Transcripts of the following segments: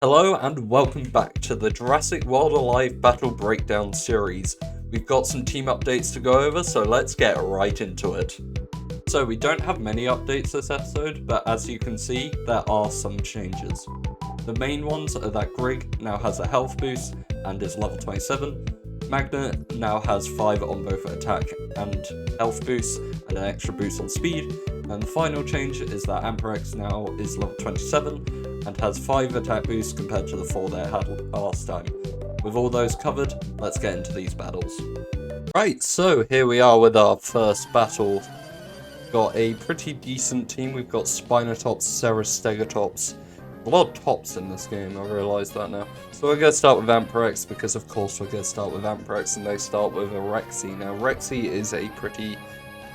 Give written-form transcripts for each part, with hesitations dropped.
Hello and welcome back to the Jurassic World Alive Battle Breakdown series. We've got some team updates to go over, so let's get right into it. So we don't have many updates this episode, but as you can see, there are some changes. The main ones are that Grig now has a health boost and is level 27. Magna now has 5 on both attack and health boosts and an extra boost on speed. And the final change is that Amperex now is level 27 and has 5 attack boosts compared to the 4 they had last time. With all those covered, let's get into these battles. Right, so here we are with our first battle. Got a pretty decent team. We've got Spinotops, Ceresteratops. A lot of tops in this game, I realise that now. So we're going to start with Amperex because of course we're going to start with Amperex and they start with a Rexy. Now Rexy is a pretty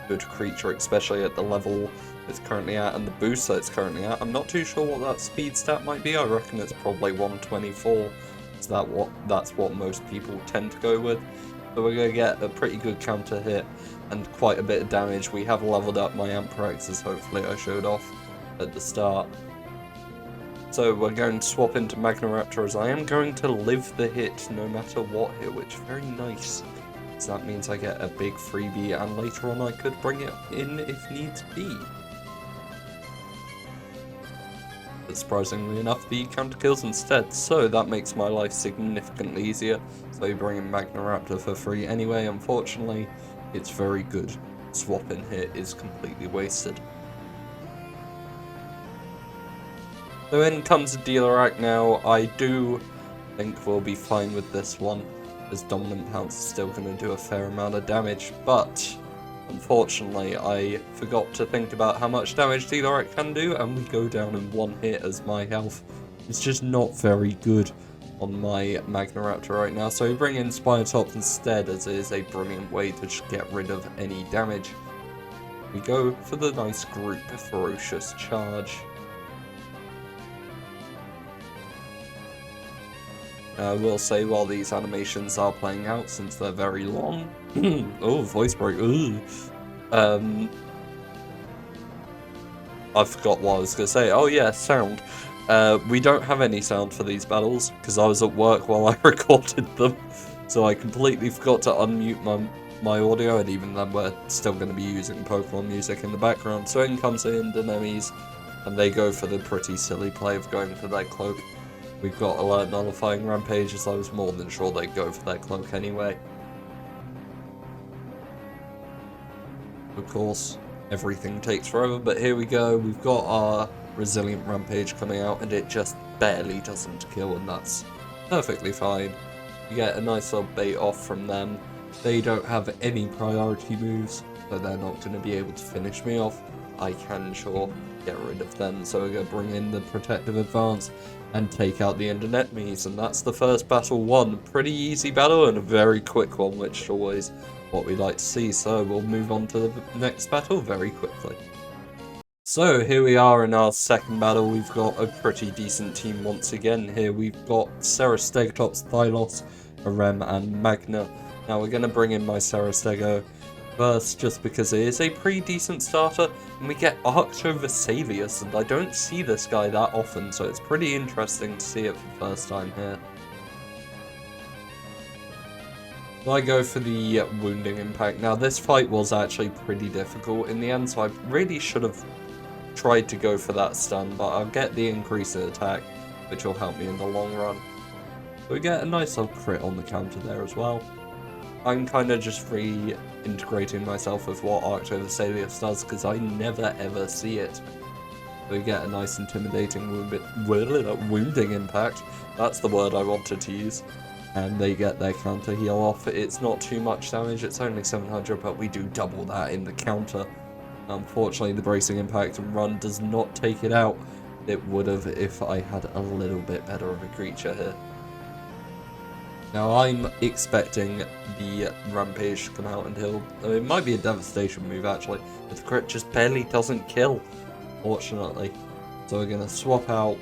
good creature, especially at the level it's currently at and the boost that it's currently at. I'm not too sure what that speed stat might be. I reckon it's probably 124. So that's what most people tend to go with. So we're going to get a pretty good counter hit and quite a bit of damage. We have leveled up my Amperex, as hopefully I showed off at the start. So we're going to swap into Magnoraptor, as I am going to live the hit no matter what here, which is very nice. So that means I get a big freebie and later on I could bring it in if needs be. But surprisingly enough, the counter kills instead, so that makes my life significantly easier. So you bring in Magnoraptor for free anyway. Unfortunately, it's very good. Swapping here is completely wasted. So in comes a Dealorak now. I do think we'll be fine with this one, as Dominant Pounce is still going to do a fair amount of damage, but unfortunately I forgot to think about how much damage Dealorak can do, and we go down in one hit as my health is just not very good on my Magnoraptor right now. So we bring in Spinotops instead, as it is a brilliant way to just get rid of any damage. We go for the nice group Ferocious Charge. I will say, while these animations are playing out, since they're very long... oh, voice break. I forgot what I was going to say. Oh yeah, sound. We don't have any sound for these battles, because I was at work while I recorded them. So I completely forgot to unmute my audio, and even then we're still going to be using Pokemon music in the background. So in comes in the enemies, and they go for the pretty silly play of going for their cloak. We've got Alert Nullifying Rampage, as I was more than sure they'd go for their cloak anyway. Of course, everything takes forever, but here we go. We've got our Resilient Rampage coming out, and it just barely doesn't kill, and that's perfectly fine. You get a nice little bait off from them. They don't have any priority moves, so they're not going to be able to finish me off. I can sure get rid of them, so we're going to bring in the Protective Advance and take out the End enemies, and that's the first battle won. Pretty easy battle and a very quick one, which is always what we like to see, so we'll move on to the next battle very quickly. So here we are in our second battle. We've got a pretty decent team once again here. We've got Ceresteratops, Thylos, Arem and Magna. Now we're going to bring in my Cerestego first, just because it is a pretty decent starter, and we get Arctovesavius, and I don't see this guy that often, so it's pretty interesting to see it for the first time here. So I go for the Wounding Impact. Now this fight was actually pretty difficult in the end, so I really should have tried to go for that stun, but I'll get the increase in attack, which will help me in the long run. So we get a nice little crit on the counter there as well. I'm kind of just reintegrating myself with what Arctovesavius does, because I never ever see it. We get a nice intimidating wounding impact. That's the word I wanted to use. And they get their counter heal off. It's not too much damage, it's only 700, but we do double that in the counter. Unfortunately, the bracing impact and run does not take it out. It would have if I had a little bit better of a creature here. Now I'm expecting the Rampage to come out and heal. It might be a Devastation move actually, but the crit just barely doesn't kill, fortunately. So we're going to swap out,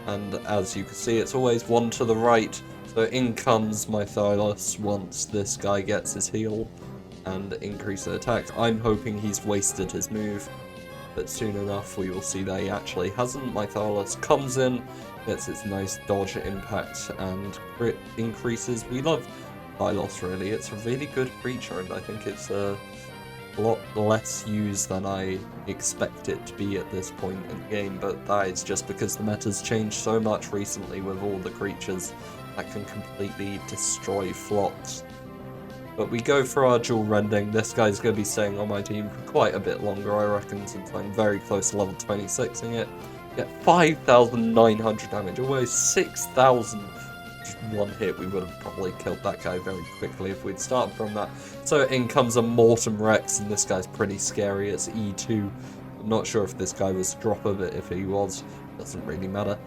and as you can see it's always one to the right. So in comes my Thylos once this guy gets his heal and increase the attack. I'm hoping he's wasted his move. but soon enough we will see that he actually hasn't. My Thylos comes in, gets its nice dodge impact and crit increases. We love Thylos, really. It's a really good creature, and I think it's a lot less used than I expect it to be at this point in the game, but that is just because the meta's changed so much recently with all the creatures that can completely destroy flocks. But we go for our dual rending. This guy's going to be staying on my team for quite a bit longer, I reckon, since I'm very close to level 26ing it. Get 5,900 damage, almost 6,000. Just one hit, we would have probably killed that guy very quickly if we'd started from that. So in comes a Mortem Rex, and this guy's pretty scary. It's E2. I'm not sure if this guy was a dropper, but if he was, doesn't really matter.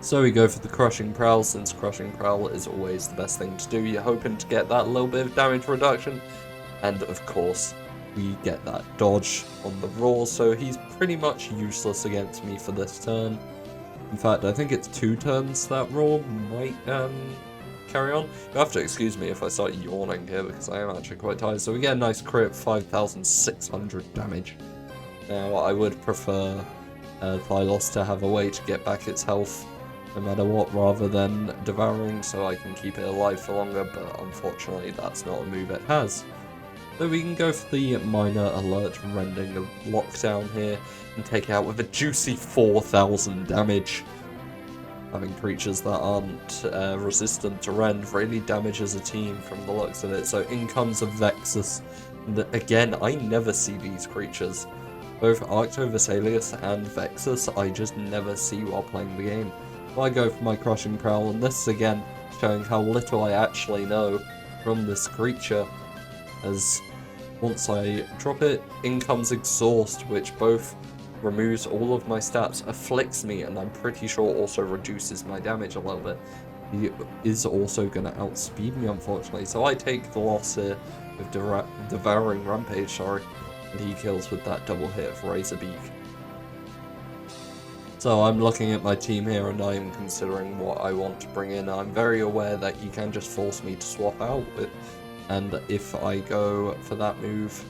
So we go for the Crushing Prowl, since Crushing Prowl is always the best thing to do. You're hoping to get that little bit of damage reduction, and of course we get that dodge on the Roar, so he's pretty much useless against me for this turn. In fact, I think it's 2 turns that Roar might carry on. You'll have to excuse me if I start yawning here, because I am actually quite tired. So we get a nice crit, 5,600 damage. Now, I would prefer Thylos to have a way to get back its health, no matter what, rather than devouring, so I can keep it alive for longer, but unfortunately that's not a move it has. So we can go for the minor alert rending of lockdown here and take out with a juicy 4,000 damage. Having creatures that aren't resistant to rend really damages a team from the looks of it. So in comes a Vexus. And again, I never see these creatures. Both Arctovesalius and Vexus I just never see while playing the game. So I go for my Crushing Prowl, and this is again showing how little I actually know from this creature, as once I drop it, in comes Exhaust, which both removes all of my stats, afflicts me, and I'm pretty sure also reduces my damage a little bit. He is also going to outspeed me, unfortunately, so I take the loss here with Devouring Rampage, and he kills with that double hit of Razor Beak. So I'm looking at my team here and I'm considering what I want to bring in. I'm very aware that you can just force me to swap out with, and if I go for that move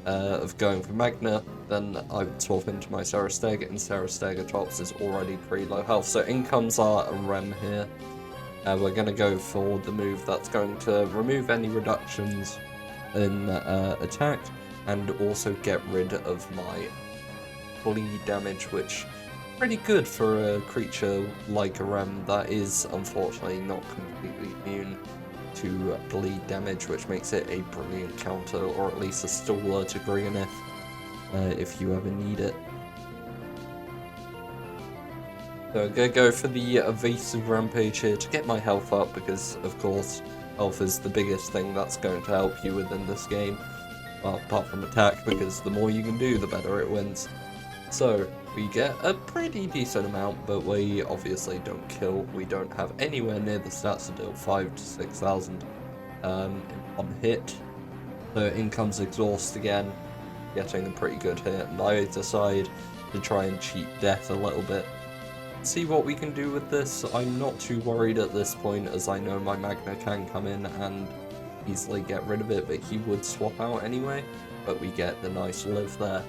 of going for Magna, then I would swap into my Serastega, and Serastega is already pretty low health. So in comes our Rem here. We're going to go for the move that's going to remove any reductions in attack, and also get rid of my bleed damage, which pretty good for a creature like a Rem that is unfortunately not completely immune to bleed damage, which makes it a brilliant counter, or at least a staller to Griganeth if you ever need it. So I'm going to go for the Evasive Rampage here to get my health up, because of course health is the biggest thing that's going to help you within this game, well, apart from attack, because the more you can do, the better it wins. So we get a pretty decent amount, but we obviously don't kill. We don't have anywhere near the stats to deal 5,000 to 6,000 on hit. So in comes Exhaust again, getting a pretty good hit, and I decide to try and cheat death a little bit. See what we can do with this. I'm not too worried at this point, as I know my Magna can come in and easily get rid of it, but he would swap out anyway, but we get the nice live there.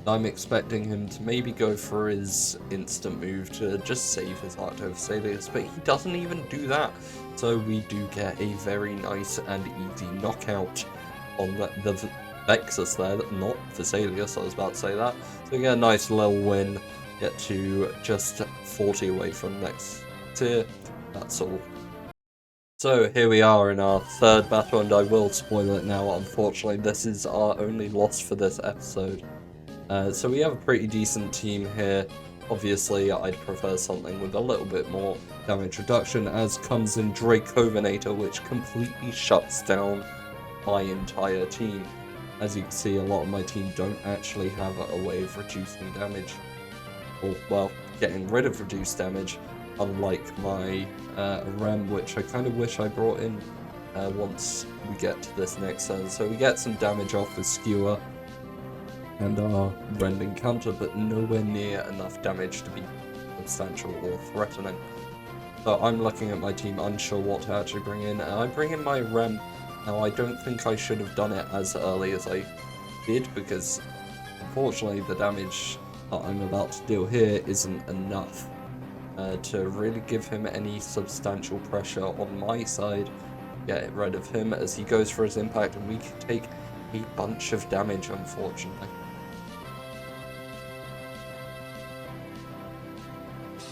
I'm expecting him to maybe go for his instant move to just save his Arctovesalius, but he doesn't even do that. So we do get a very nice and easy knockout on the Vexus there, not Vesalius, I was about to say that. So we get a nice little win, get to just 40 away from next tier, that's all. So here we are in our third battle, and I will spoil it now, unfortunately. This is our only loss for this episode. So we have a pretty decent team here. Obviously, I'd prefer something with a little bit more damage reduction, as comes in Dracovenator, which completely shuts down my entire team. As you can see, a lot of my team don't actually have a way of reducing damage, or, well, getting rid of reduced damage, unlike my Rem, which I kind of wish I brought in once we get to this next turn. So we get some damage off with Skewer and our rending counter, but nowhere near enough damage to be substantial or threatening. So I'm looking at my team, unsure what to actually bring in, and I bring in my Rem. Now I don't think I should have done it as early as I did, because unfortunately the damage that I'm about to deal here isn't enough to really give him any substantial pressure on my side. Get rid of him as he goes for his impact, and we can take a bunch of damage, unfortunately.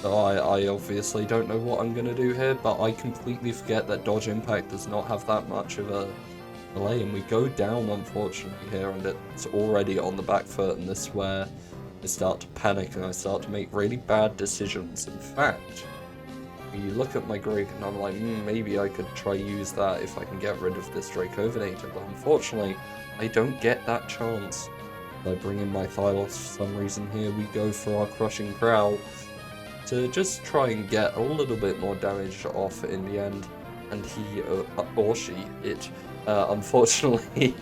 So I obviously don't know what I'm going to do here, but I completely forget that dodge impact does not have that much of a delay, and we go down, unfortunately, here, and it's already on the back foot, and this is where I start to panic and I start to make really bad decisions. In fact, you look at my Grig and I'm like, maybe I could try use that if I can get rid of this Dracovenator, but unfortunately, I don't get that chance. I bring in my Thylos for some reason here. We go for our Crushing Prowl to just try and get a little bit more damage off in the end, and he, or she, unfortunately,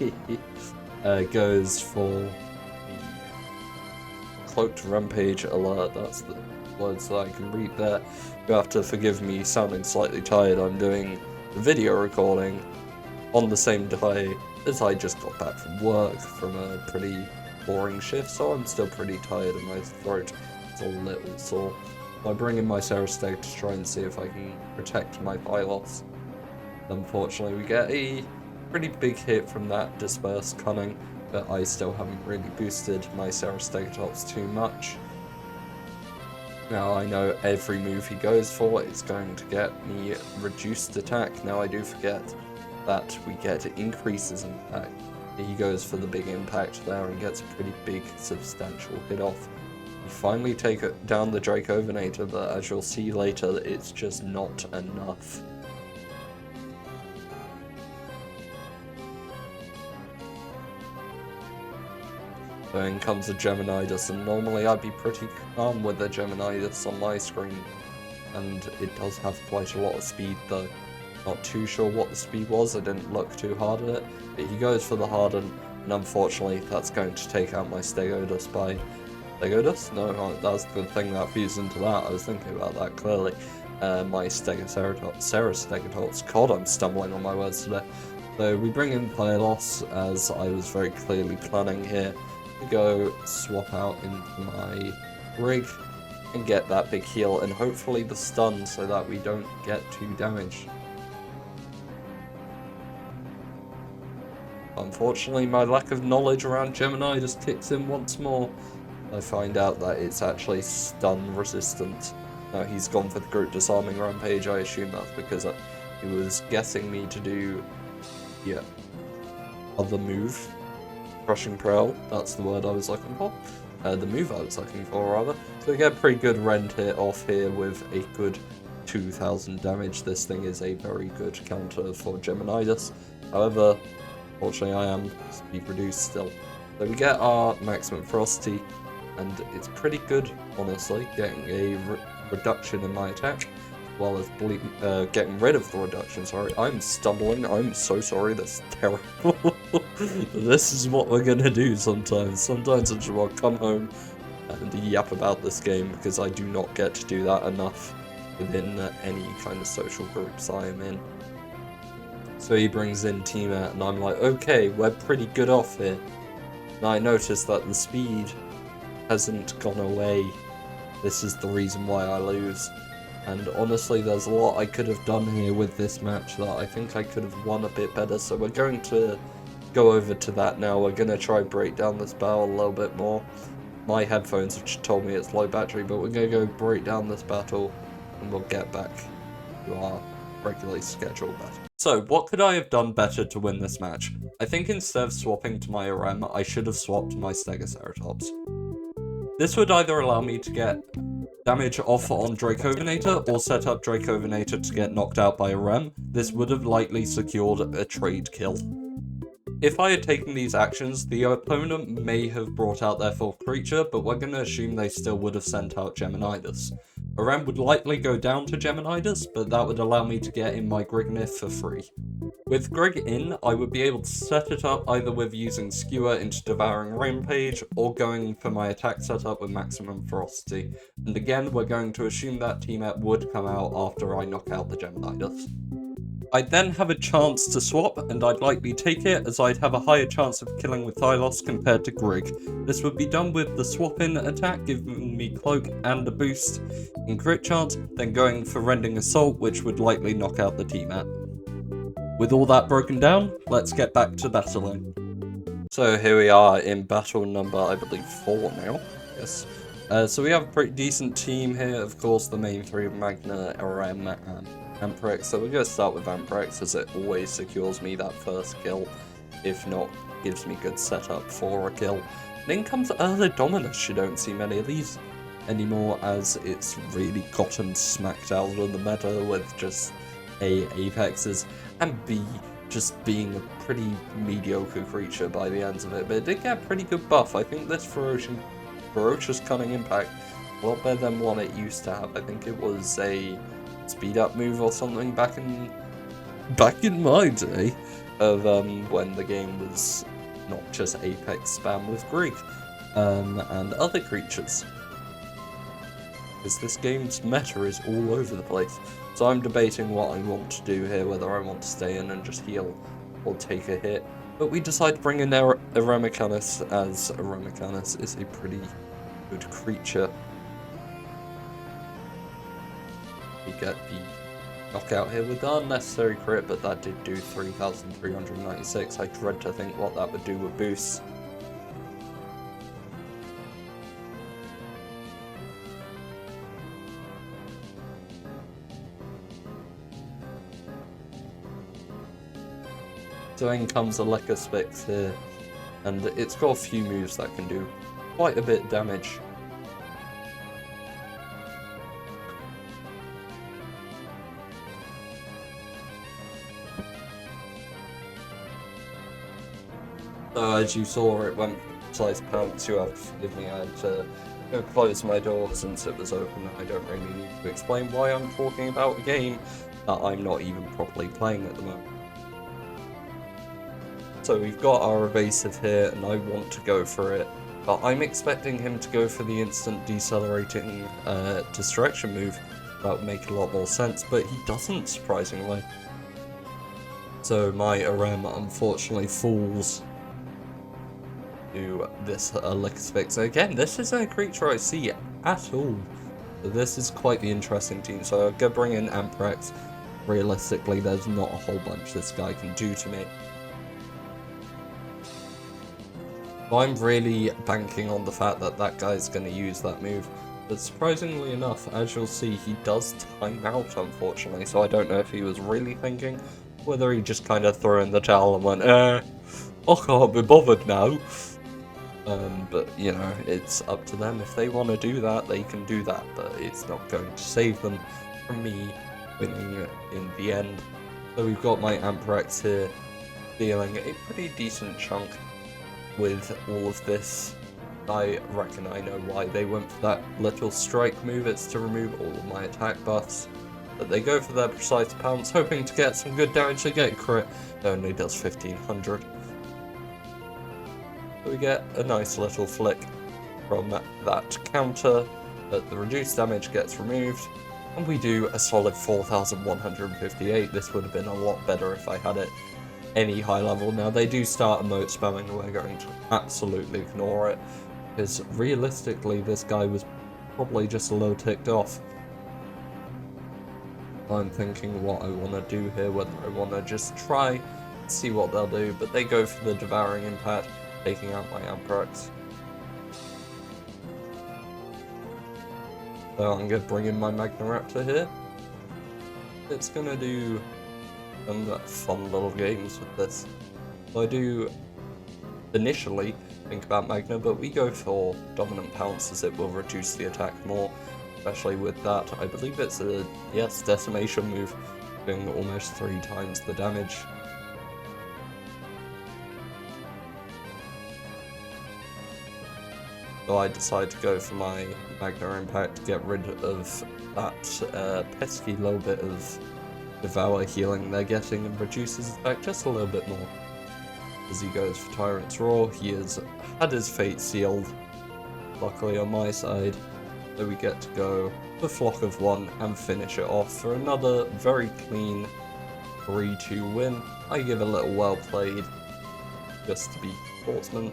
goes for the Cloaked Rampage alert. That's the words that I can read there. You have to forgive me sounding slightly tired. I'm doing the video recording on the same day as I just got back from work from a pretty boring shift, so I'm still pretty tired and my throat is a little sore. I bring in my Serasteg to try and see if I can protect my Thylos. Unfortunately, we get a pretty big hit from that Dispersed Cunning, but I still haven't really boosted my Serasteg too much. Now I know every move he goes for is going to get me reduced attack. Now I do forget that we get increases in attack. He goes for the big impact there and gets a pretty big substantial hit off. We finally take down the Dracovenator, but as you'll see later, it's just not enough. So in comes a Geminidas, and normally I'd be pretty calm with the Geminidas on my screen, and it does have quite a lot of speed though. Not too sure what the speed was, I didn't look too hard at it, but he goes for the Harden, and unfortunately that's going to take out my Stegodus by... Stegodus? No, that's the thing that fused into that. I was thinking about that clearly. My Stegosaurus. God, I'm stumbling on my words today. So we bring in Pylos, as I was very clearly planning here, to go swap out into my Rig and get that big heal, and hopefully the stun so that we don't get too damaged. Unfortunately, my lack of knowledge around Gemini just kicks in once more. I find out that it's actually stun resistant. Now he's gone for the group disarming rampage. I assume that's because he was guessing me to do the other move. Crushing Prowl, that's the word I was looking for. The move I was looking for, rather. So we get a pretty good rend hit off here with a good 2000 damage. This thing is a very good counter for Geminidas. However, unfortunately I am speed reduced still. So we get our maximum ferocity, and it's pretty good, honestly, getting a reduction in my attack, as well as getting rid of the reduction. Sorry, I'm stumbling, I'm so sorry, that's terrible. This is what we're gonna do sometimes. Sometimes I just want to come home and yap about this game, because I do not get to do that enough within any kind of social groups I am in. So he brings in Tima, and I'm like, okay, we're pretty good off here. And I notice that the speed hasn't gone away. This is the reason why I lose. And honestly, there's a lot I could have done here with this match that I think I could have won a bit better. So we're going to go over to that now. We're going to try and break down this battle a little bit more. My headphones have just told me it's low battery, but we're going to go break down this battle and we'll get back to our regularly scheduled battle. So, what could I have done better to win this match? I think instead of swapping to my RM, I should have swapped to my Stegosaurus. This would either allow me to get damage off on Dracovenator, or set up Dracovenator to get knocked out by a Rem. This would have likely secured a trade kill. If I had taken these actions, the opponent may have brought out their full creature, but we're going to assume they still would have sent out Geminidas. A Rem would likely go down to Geminidas, but that would allow me to get in my Grignith for free. With Grig in, I would be able to set it up either with using Skewer into Devouring Rampage, or going for my attack setup with Maximum Ferocity. And again, we're going to assume that teammate would come out after I knock out the Geminidas. I'd then have a chance to swap, and I'd likely take it, as I'd have a higher chance of killing with Thylos compared to Grig. This would be done with the swap-in attack, giving me Cloak and a boost in crit chance, then going for Rending Assault, which would likely knock out the T-Mat. With all that broken down, let's get back to battling. So here we are in battle number, I believe, 4 now. Yes. So we have a pretty decent team here. Of course, the main three: Magna, RM, and Amprex. So we're going to start with Amprex, as it always secures me that first kill. If not, gives me good setup for a kill. Then comes Early Dominus. You don't see many of these anymore, as it's really gotten smacked out of the meta with just A, Apexes, and B, just being a pretty mediocre creature by the ends of it. But it did get a pretty good buff. I think this Ferocious Cunning Impact, a lot better than what it used to have. I think it was a speed up move or something back in my day of when the game was not just Apex spam with Greek and other creatures. Because this game's meta is all over the place. So I'm debating what I want to do here, whether I want to stay in and just heal or take a hit. But we decide to bring in Eremicanus, as Eremicanus is a pretty good creature. We get the knockout here with the unnecessary crit, but that did do 3,396. I dread to think what that would do with boosts. So in comes Elekkaspix here, and it's got a few moves that can do quite a bit of damage. So as you saw, it went precise pounce. You have to forgive me, I had to go close my door since it was open. I don't really need to explain why I'm talking about a game that I'm not even properly playing at the moment. So we've got our evasive here, and I want to go for it, but I'm expecting him to go for the instant decelerating distraction move. That would make a lot more sense, but he doesn't, surprisingly. So my RM unfortunately falls to this Elekkaspix. Again, this isn't a creature I see at all. So this is quite the interesting team. So I'm going to bring in Amprex. Realistically, there's not a whole bunch this guy can do to me. I'm really banking on the fact that that guy's going to use that move, but surprisingly enough, as you'll see, he does time out, unfortunately, so I don't know if he was really thinking, whether he just kind of threw in the towel and went, I can't be bothered now. But, you know, it's up to them. If they want to do that, they can do that, but it's not going to save them from me winning in the end. So we've got my Amprex here, dealing a pretty decent chunk with all of this. I reckon I know why they went for that little strike move. It's to remove all of my attack buffs. But they go for their precise pounce, hoping to get some good damage. They get crit. It only does 1500. So we get a nice little flick from that counter, but the reduced damage gets removed. And we do a solid 4158. This would have been a lot better if I had it any high level. Now they do start emote spamming, and we're going to absolutely ignore it, because realistically this guy was probably just a little ticked off. I'm thinking what I want to do here, whether I want to just try, see what they'll do, but they go for the Devouring Impact, taking out my Amprex. So I'm going to bring in my Magna-Raptor here. It's going to do some fun little games with this. So I do initially think about Magna, but we go for Dominant Pounce, as it will reduce the attack more, especially with that. I believe it's a, yes, Decimation move, doing almost 3 times the damage. So I decide to go for my Magna Impact to get rid of that pesky little bit of Devour healing they're getting, and reduces his attack just a little bit more. As he goes for Tyrant's Roar, he has had his fate sealed, luckily on my side. So we get to go the Flock of One and finish it off for another very clean 3-2 win. I give a little well played, just to be sportsman.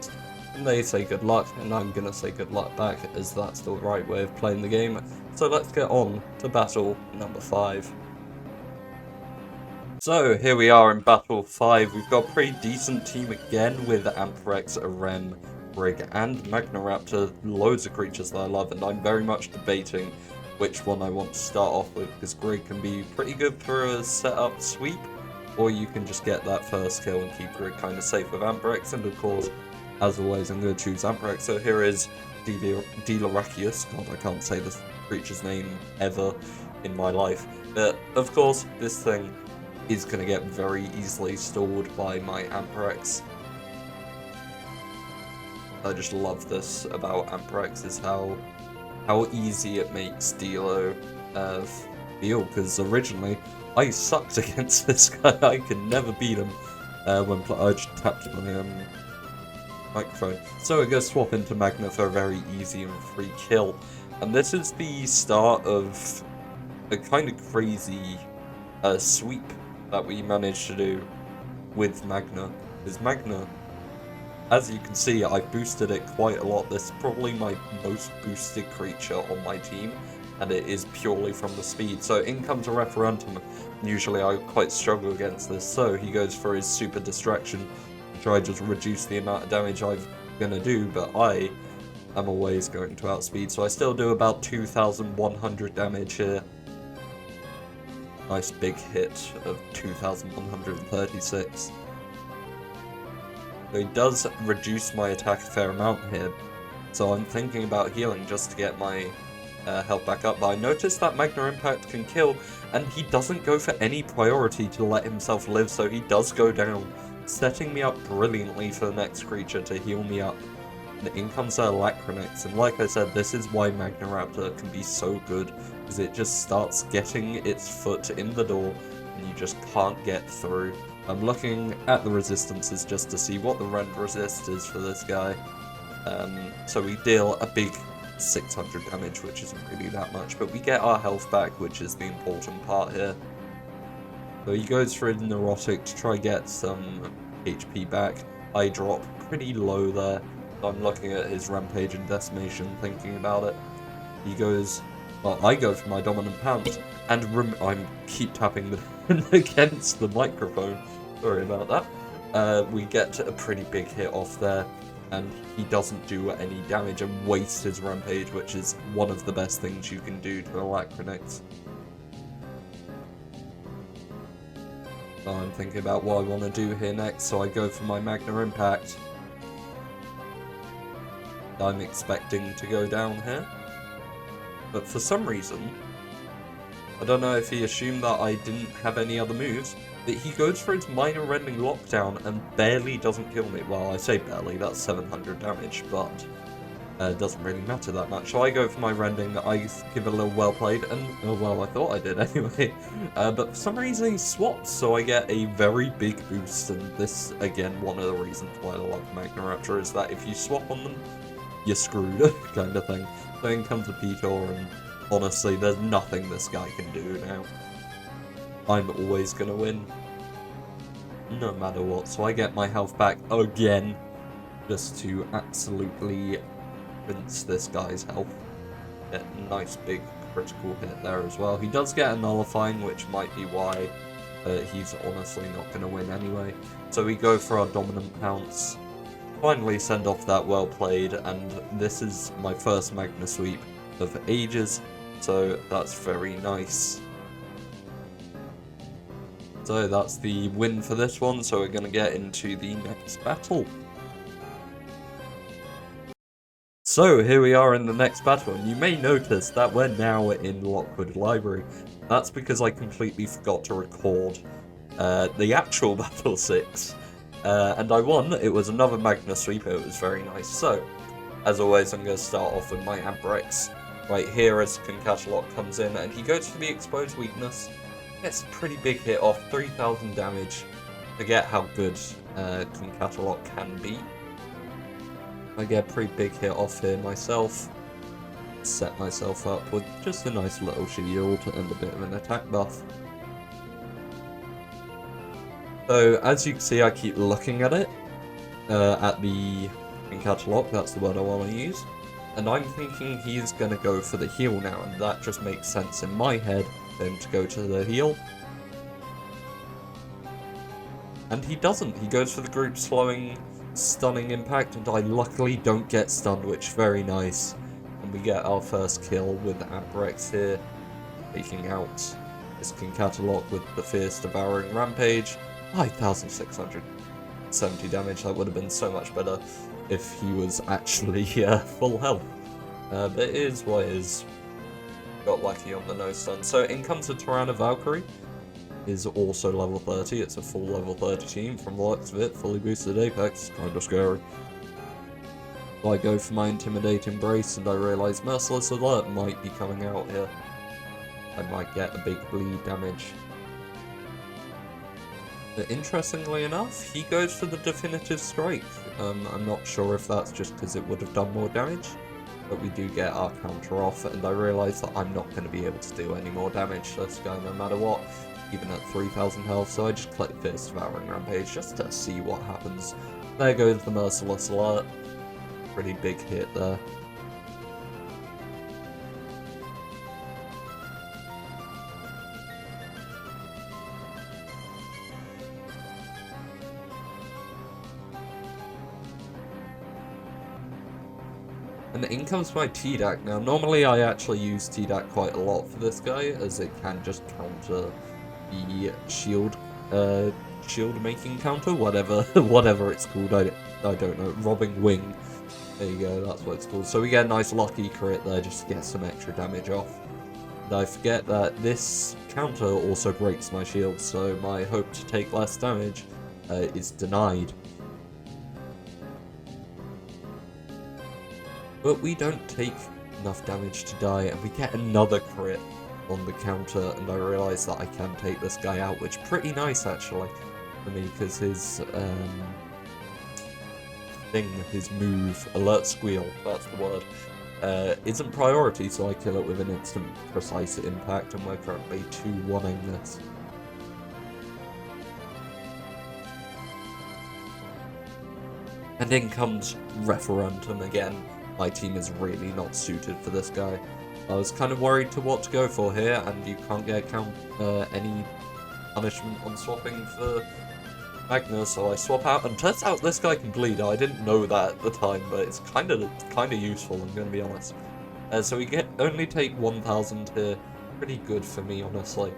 And they say good luck, and I'm gonna say good luck back, as that's the right way of playing the game. So let's get on to battle number 5. So here we are in battle 5. We've got a pretty decent team again with Amprex, Arem, Brig, and Magnoraptor. Loads of creatures that I love, and I'm very much debating which one I want to start off with, because Grig can be pretty good for a setup sweep, or you can just get that first kill and keep Grig kind of safe with Amprex, and of course, as always, I'm going to choose Amprex. So here is Delaracius. God, I can't say this creature's name ever in my life. But, of course, this thing is going to get very easily stalled by my Amprex. I just love this about Amprex, is how easy it makes Delo feel, because originally I sucked against this guy. I could never beat him when I just tapped my microphone. So we're going to swap into Magna for a very easy and free kill. And this is the start of a kind of crazy sweep that we managed to do with Magna. Because Magna, as you can see, I boosted it quite a lot. This is probably my most boosted creature on my team, and it is purely from the speed. So in comes a Referendum. Usually I quite struggle against this, so he goes for his super distraction to try to just reduce the amount of damage I'm gonna do, but I am always going to outspeed, so I still do about 2,100 damage here. Nice big hit of 2,136. So he does reduce my attack a fair amount here, so I'm thinking about healing just to get my health back up. But I noticed that Magna Impact can kill, and he doesn't go for any priority to let himself live, so he does go down, setting me up brilliantly for the next creature to heal me up. And in comes our Lacronix, and like I said, this is why Magnoraptor can be so good, because it just starts getting its foot in the door, and you just can't get through. I'm looking at the resistances just to see what the rend resist is for this guy. So we deal a big 600 damage, which isn't really that much, but we get our health back, which is the important part here. So he goes for a Neurotic to try get some HP back. I drop pretty low there. I'm looking at his Rampage and Decimation, thinking about it. He goes, well, I go for my Dominant Pounce, and I keep tapping against the microphone. Sorry about that. We get a pretty big hit off there, and he doesn't do any damage and waste his Rampage, which is one of the best things you can do to a Lacronix. So I'm thinking about what I want to do here next, so I go for my Magna Impact. I'm expecting to go down here, but for some reason, I don't know if he assumed that I didn't have any other moves, but he goes for his minor rending lockdown and barely doesn't kill me. Well, I say barely, that's 700 damage, but it doesn't really matter that much. So I go for my rending, I give it a little well played, and oh well, I thought I did anyway. But for some reason he swaps, so I get a very big boost, and this, again, one of the reasons why I love Magnoraptor is that if you swap on them, you're screwed, kind of thing. So in comes a Petor, and honestly, there's nothing this guy can do now. I'm always gonna win, no matter what. So I get my health back again, just to absolutely rinse this guy's health. Get a nice big critical hit there as well. He does get a nullifying, which might be why he's honestly not gonna win anyway. So we go for our Dominant Pounce. Finally send off that well played, and this is my first Magna sweep of ages, so that's very nice. So that's the win for this one, so we're going to get into the next battle. So here we are in the next battle, and you may notice that we're now in Lockwood Library. That's because I completely forgot to record the actual Battle 6. And I won. It was another Magna sweep. It was very nice. So, as always, I'm going to start off with my Amprex. Right here as Concatalot comes in, and he goes for the Exposed Weakness. Gets a pretty big hit off, 3,000 damage. Forget how good Concatalot can be. I get a pretty big hit off here myself. Set myself up with just a nice little shield and a bit of an attack buff. So as you can see, I keep looking at it, at the catalog, that's the word I want to use, and I'm thinking he's going to go for the heal now, and that just makes sense in my head for him to go to the heal. And he doesn't, he goes for the group slowing, stunning impact, and I luckily don't get stunned, which is very nice. And we get our first kill with Ambrex here, taking out this King Catalog with the Fierce Devouring Rampage. 5,670 damage, that would have been so much better if he was actually full health. But it is what it is. Got lucky on the no stun. So in comes the Tyranna Valkyrie. Is also level 30, it's a full level 30 team from the looks of it, fully boosted Apex, kinda scary. So I go for my Intimidate Embrace and I realise Merciless Alert might be coming out here. I might get a big bleed damage. But interestingly enough, he goes for the Definitive Strike. I'm not sure if that's just because it would have done more damage, but we do get our counter off, and I realise that I'm not going to be able to do any more damage to this guy no matter what, even at 3,000 health, so I just click Fierce Devouring Rampage just to see what happens. There goes the Merciless Alert. Pretty big hit there. And in comes my TDAC. Now, normally I actually use TDAC quite a lot for this guy, as it can just counter the shield making counter, whatever it's called. I don't know. Robbing Wing. There you go, that's what it's called. So we get a nice lucky crit there just to get some extra damage off. And I forget that this counter also breaks my shield, so my hope to take less damage is denied. But we don't take enough damage to die, and we get another crit on the counter, and I realise that I can take this guy out, which is pretty nice actually for me, because his his move, Alert Squeal, that's the word, isn't priority, so I kill it with an instant precise impact, and we're currently 2-1-ing this. And in comes Referendum again. My team is really not suited for this guy. I was kind of worried to what to go for here, and you can't get any punishment on swapping for Magna, so I swap out, and turns out this guy can bleed. I didn't know that at the time, but it's kind of useful, I'm going to be honest. So we only take 1,000 here. Pretty good for me, honestly.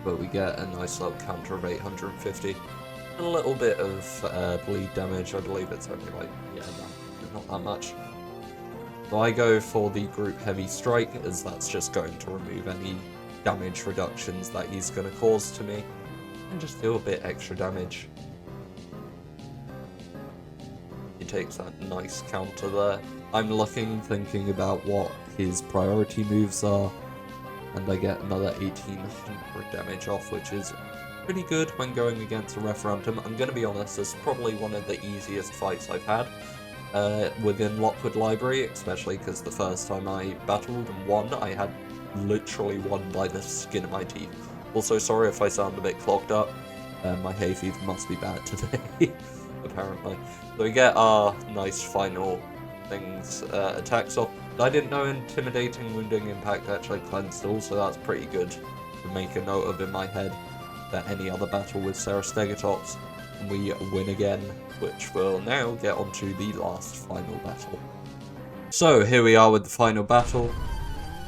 But we get a nice little counter of 850. A little bit of bleed damage, I believe it's only like, yeah, not that much. So I go for the group heavy strike, as that's just going to remove any damage reductions that he's going to cause to me, and just do a bit extra damage. He takes that nice counter there. I'm thinking about what his priority moves are, and I get another 1,800 damage off, which is pretty good when going against a Referendum. I'm going to be honest, this is probably one of the easiest fights I've had within Lockwood Library, especially because the first time I battled and won, I had literally won by the skin of my teeth. Also, sorry if I sound a bit clogged up. My hay fever must be bad today, apparently. So we get our nice final things, attacks off. I didn't know Intimidating Wounding Impact actually cleansed all, so that's pretty good to make a note of in my head. That any other battle with Stegotops, and we win again, which will now get onto the last final battle. So here we are with the final battle,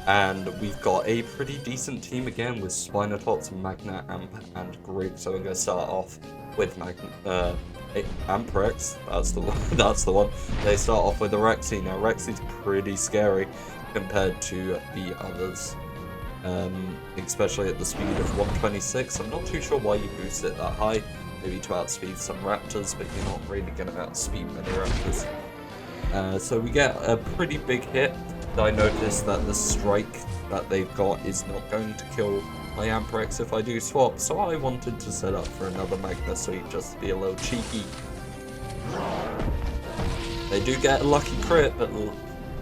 and we've got a pretty decent team again with Spinotops, Magna, Amp, and Grig. So we're going to start off with Amprex. That's the one. They start off with the Rexy. Now Rexy's pretty scary compared to the others. Especially at the speed of 126. I'm not too sure why you boost it that high, maybe to outspeed some raptors, but you're not really going to outspeed many raptors. So we get a pretty big hit. I noticed that the strike that they've got is not going to kill my Amprex if I do swap, so I wanted to set up for another Magna Suite just to be a little cheeky. They do get a lucky crit, but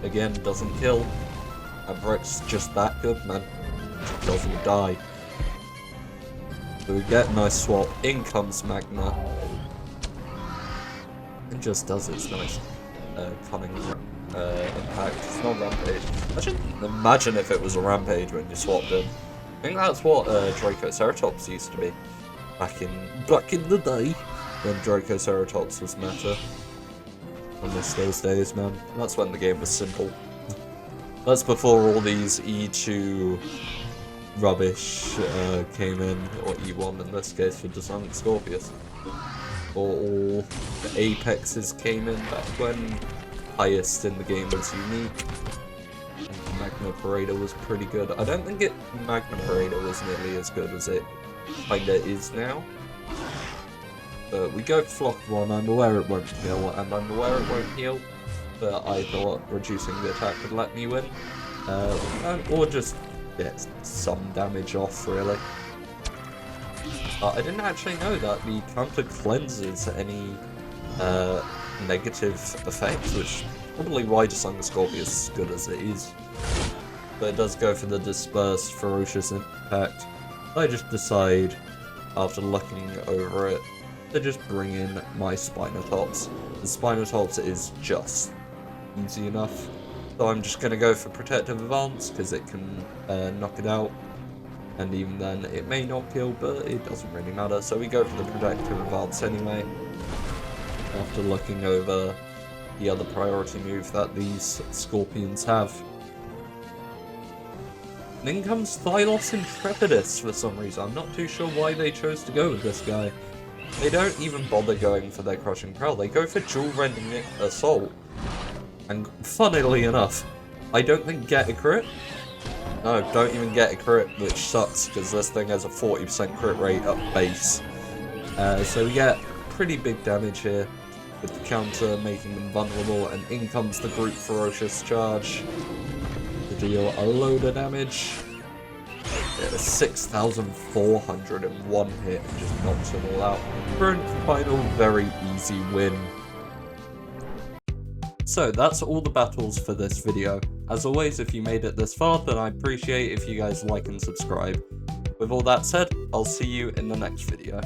again, doesn't kill. Ambrex just that good, man. It doesn't die. So we get a nice swap. In comes Magma. It just does its nice cunning impact. It's not Rampage. Imagine if it was a Rampage when you swapped in. I think that's what Dracoceratops used to be. Back in the day when Dracoceratops was meta. I miss those days, man. That's when the game was simple. That's before all these E2 rubbish came in, or E1 in this case for Disarming Scorpius. Or all the Apexes came in back when highest in the game was unique. And Magma Parader was pretty good. I don't think Magma Parader was nearly as good as it kinda is now. But we go Flock 1, I'm aware it won't kill, and I'm aware it won't heal. But I thought reducing the attack would let me win. Or just get some damage off, really. I didn't actually know that the counter cleanses any negative effects, which is probably why Disarming Scorpius is as good as it is. But it does go for the dispersed ferocious impact. I just decide, after looking over it, to just bring in my Spinotops. The Spinotops is just easy enough. So I'm just going to go for Protective Advance, because it can knock it out. And even then, it may not kill, but it doesn't really matter. So we go for the Protective Advance anyway, after looking over the other priority move that these Scorpions have. And in comes Thylos Intrepidus for some reason. I'm not too sure why they chose to go with this guy. They don't even bother going for their Crushing Prowl. They go for Dual Rending Assault. And funnily enough, I don't think get a crit. No, don't even get a crit, which sucks because this thing has a 40% crit rate at base. So we get pretty big damage here with the counter making them vulnerable, and in comes the Group Ferocious Charge to deal a load of damage. Yeah, 6,400 in one hit and just knocks them all out for a final very easy win. So that's all the battles for this video. As always, if you made it this far, then I'd appreciate if you guys like and subscribe. With all that said, I'll see you in the next video.